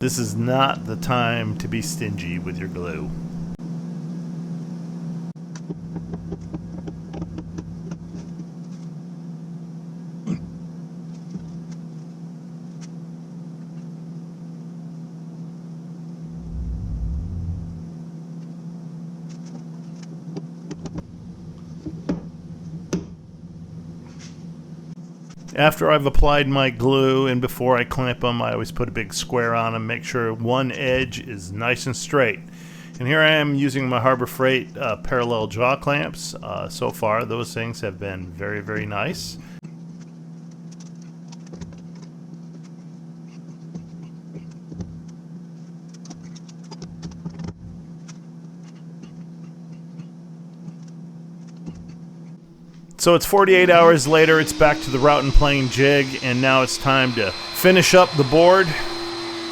This is not the time to be stingy with your glue. After I've applied my glue and before I clamp them, I always put a big square on them, make sure one edge is nice and straight. And here I am using my Harbor Freight parallel jaw clamps. So far those things have been very, very nice. So it's 48 hours later, it's back to the Rout-N-Plane jig, and now it's time to finish up the board.